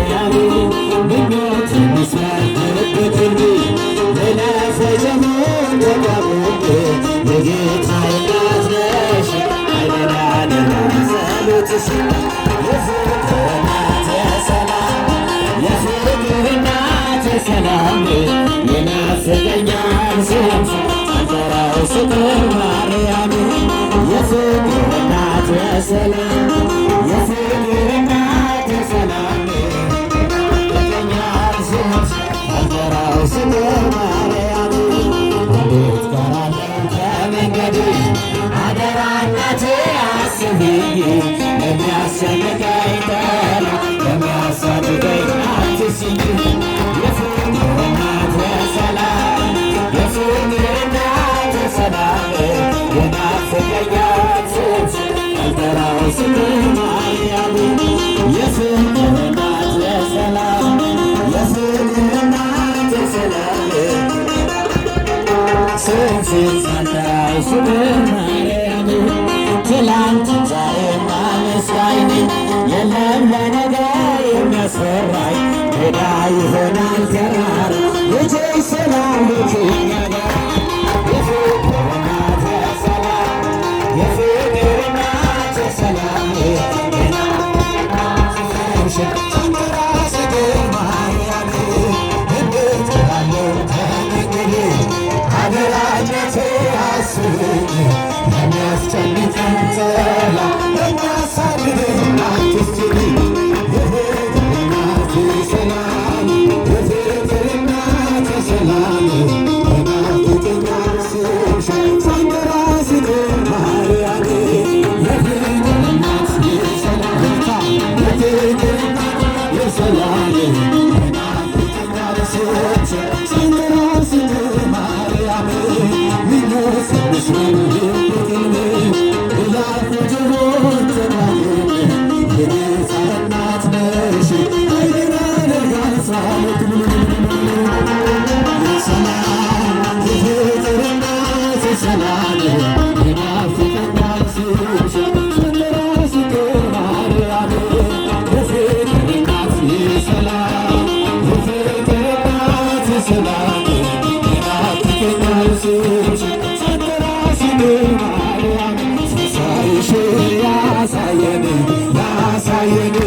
ማርያም ምኞት የሚስመርበት ሌላ ፈጀሞ ተቋቁም የጌታዬ እናት ነሽ አይለላ ለላ ጸሎትሽ የፍቅር እናት ሰላም የፍቅር እናት ሰላም ይናፍቀኛል ስምሽ አልጠራው ስጥር ማርያም የፍቅር እናት ሰላም የፍቅር እናት ሰላም ይናፍቀኛል ስምሽ አልጠራው ስጥር ማርያም እንዴት ቀራለሁ ከመንገድ አደራ እናቴ አስቢኝ ለሚያስጨንቀኝ ጠላ ለሚያሳድደኝ አትስኝ የፍቅር እናት ሰላም የፍቅር እናት ሰላም ይናፍቀኛል ስምሽ አልጠራው ስምሽ ማርያም የፍቅር እናት ሰላም የፍቅር እናት ሰላም ስምሽን ሳልጠራው ስምሽ ማርያም ትላንት ዛሬም አመስጋኝ ነኝ የለም ለነገ የሚያስፈራኝ ሜዳ ይሆናል ተራራ ልጅሽ ስላለችኝ የፍቅር እናት ሰላም የፍቅር እናት ሰላም ስምሽን ሳልጠራው ስምሽ ማርያም እንዴት እላለሁ ከመንገዴ አደራ እናቴ አስቢኝ ለሚያስጨንቀኝ ጠላ ለሚያሳድደኝ አትስጪኝ የፍቅር እናት ሰላም የፍቅር እናት ሰላም ይናፍቀኛል ስምሽ ሳልጠራው ስምሽ ማርያም የፍቅር እናት ሰላም የፍቅር እናት ሰላም ይናፍቀኛል ስምሽ ሳልጠራው ስምሽ ማርያም ምኞት የሚስመኝ